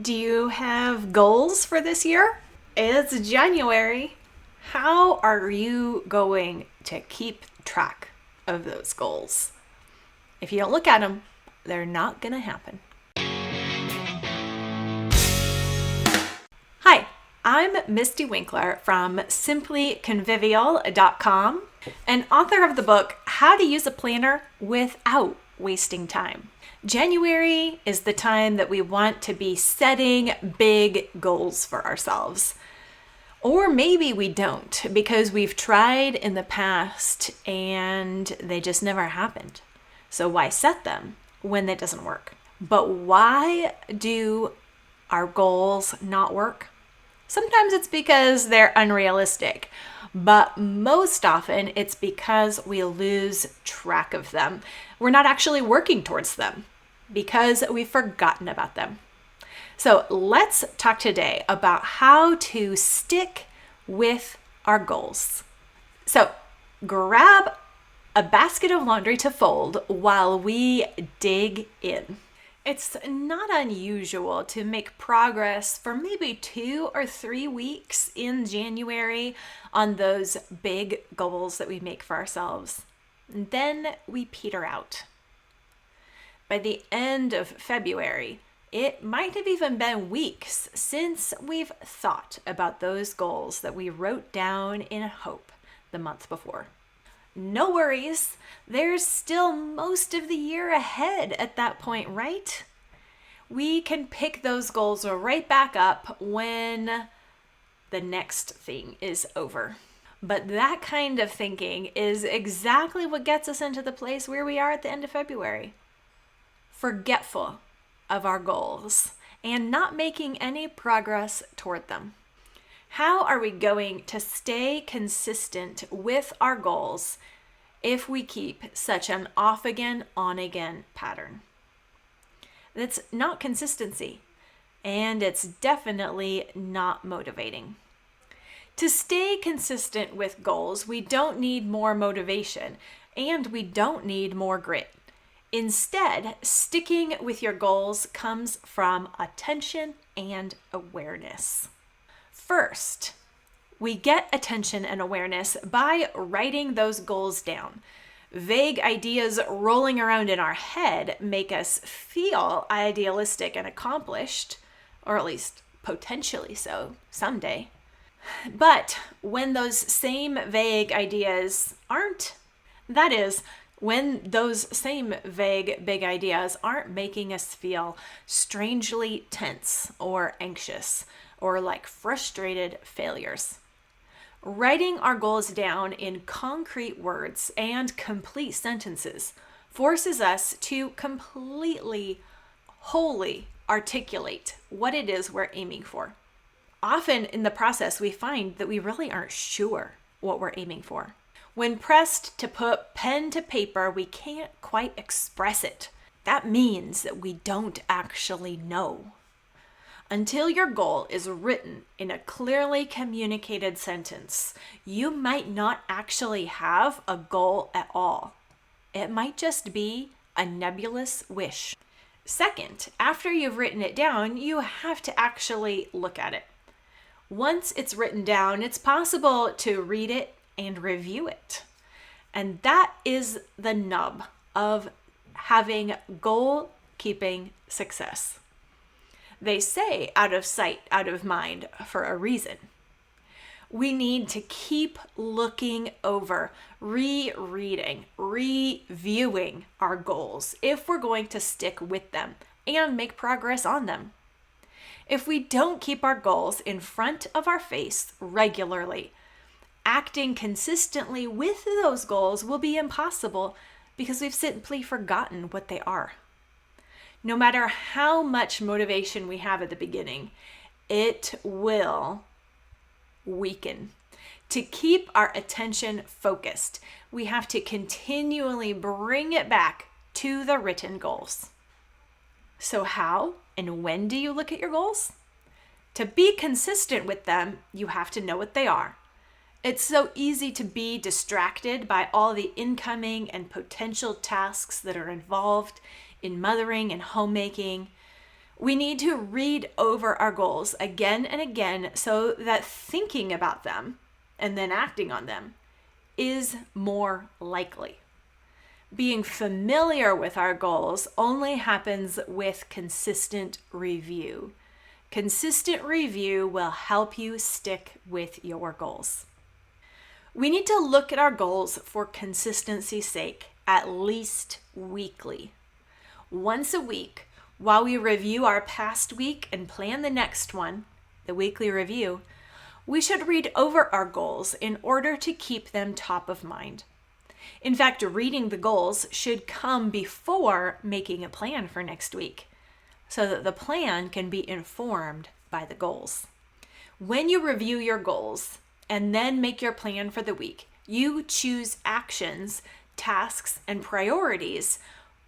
Do you have goals for this year? It's January. How are you going to keep track of those goals? If you don't look at them, they're not going to happen. Hi, I'm Misty Winkler from simplyconvivial.com and author of the book How to Use a Planner Without Wasting Time. January is the time that we want to be setting big goals for ourselves. Or maybe we don't because we've tried in the past and they just never happened. So why set them when that doesn't work? But why do our goals not work? Sometimes it's because they're unrealistic, but most often it's because we lose track of them. We're not actually working towards them because we've forgotten about them. So let's talk today about how to stick with our goals. So grab a basket of laundry to fold while we dig in. It's not unusual to make progress for maybe 2 or 3 weeks in January on those big goals that we make for ourselves. And then we peter out. By the end of February, it might have even been weeks since we've thought about those goals that we wrote down in hope the month before. No worries, there's still most of the year ahead at that point, right? We can pick those goals right back up when the next thing is over. But that kind of thinking is exactly what gets us into the place where we are at the end of February. Forgetful of our goals and not making any progress toward them. How are we going to stay consistent with our goals if we keep such an off again, on again pattern? That's not consistency, and it's definitely not motivating. To stay consistent with goals, we don't need more motivation, and we don't need more grit. Instead, sticking with your goals comes from attention and awareness. First, we get attention and awareness by writing those goals down. Vague ideas rolling around in our head make us feel idealistic and accomplished, or at least potentially so someday. But when those same vague ideas aren't, that is, when those same vague big ideas aren't making us feel strangely tense or anxious or like frustrated failures. Writing our goals down in concrete words and complete sentences forces us to completely, wholly articulate what it is we're aiming for. Often in the process, we find that we really aren't sure what we're aiming for. When pressed to put pen to paper, we can't quite express it. That means that we don't actually know. Until your goal is written in a clearly communicated sentence, you might not actually have a goal at all. It might just be a nebulous wish. Second, after you've written it down, you have to actually look at it. Once it's written down, it's possible to read it and review it. And that is the nub of having goal-keeping success. They say out of sight, out of mind for a reason. We need to keep looking over, rereading, reviewing our goals if we're going to stick with them and make progress on them. If we don't keep our goals in front of our face regularly, acting consistently with those goals will be impossible because we've simply forgotten what they are. No matter how much motivation we have at the beginning, it will weaken. To keep our attention focused, we have to continually bring it back to the written goals. So how and when do you look at your goals? To be consistent with them, you have to know what they are. It's so easy to be distracted by all the incoming and potential tasks that are involved in mothering and homemaking. We need to read over our goals again and again so that thinking about them and then acting on them is more likely. Being familiar with our goals only happens with consistent review. Consistent review will help you stick with your goals. We need to look at our goals for consistency's sake, at least weekly. Once a week, while we review our past week and plan the next one, the weekly review, we should read over our goals in order to keep them top of mind. In fact, reading the goals should come before making a plan for next week, so that the plan can be informed by the goals. When you review your goals and then make your plan for the week, you choose actions, tasks, and priorities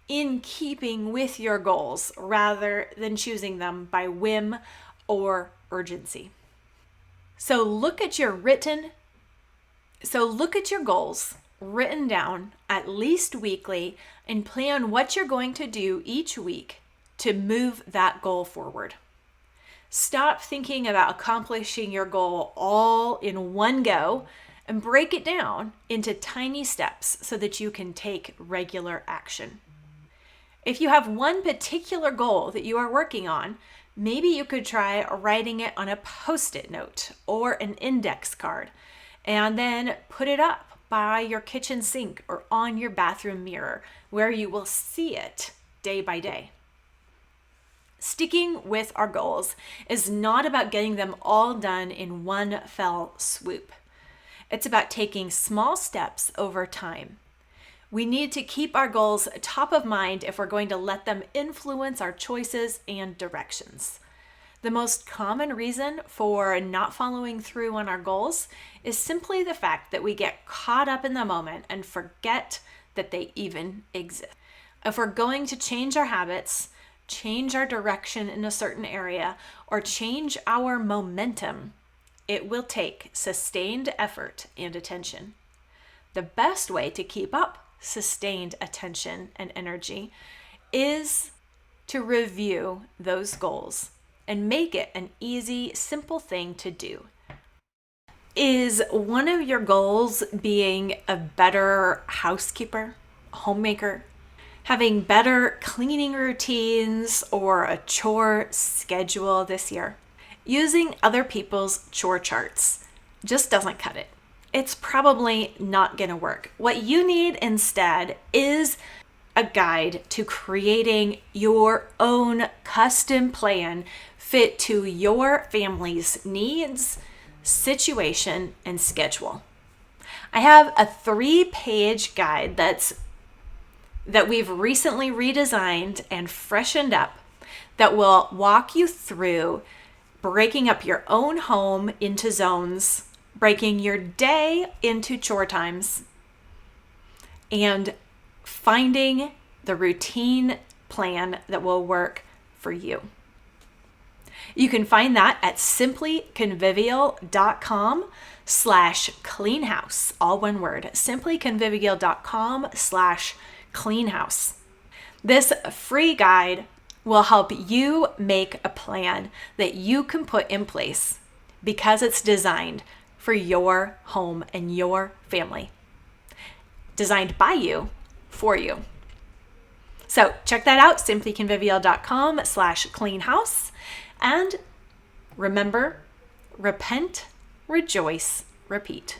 in keeping with your goals rather than choosing them by whim or urgency. So look at your goals written down at least weekly and plan what you're going to do each week to move that goal forward. Stop thinking about accomplishing your goal all in one go and break it down into tiny steps so that you can take regular action. If you have one particular goal that you are working on, maybe you could try writing it on a Post-it note or an index card and then put it up by your kitchen sink or on your bathroom mirror where you will see it day by day. Sticking with our goals is not about getting them all done in one fell swoop. It's about taking small steps over time. We need to keep our goals top of mind if we're going to let them influence our choices and directions. The most common reason for not following through on our goals is simply the fact that we get caught up in the moment and forget that they even exist. If we're going to change our habits, change our direction in a certain area, or change our momentum, it will take sustained effort and attention. The best way to keep up sustained attention and energy is to review those goals and make it an easy, simple thing to do. Is one of your goals being a better housekeeper, homemaker, having better cleaning routines, or a chore schedule this year? Using other people's chore charts just doesn't cut it. It's probably not going to work. What you need instead is a guide to creating your own custom plan fit to your family's needs, situation, and schedule. I have a 3-page guide that we've recently redesigned and freshened up that will walk you through breaking up your own home into zones, breaking your day into chore times, and finding the routine plan that will work for you. You can find that at simplyconvivial.com/cleanhouse, all one word, simplyconvivial.com/cleanhouse. This free guide will help you make a plan that you can put in place because it's designed for your home and your family. Designed by you, for you. So check that out, simplyconvivial.com/cleanhouse. And remember, repent, rejoice, repeat.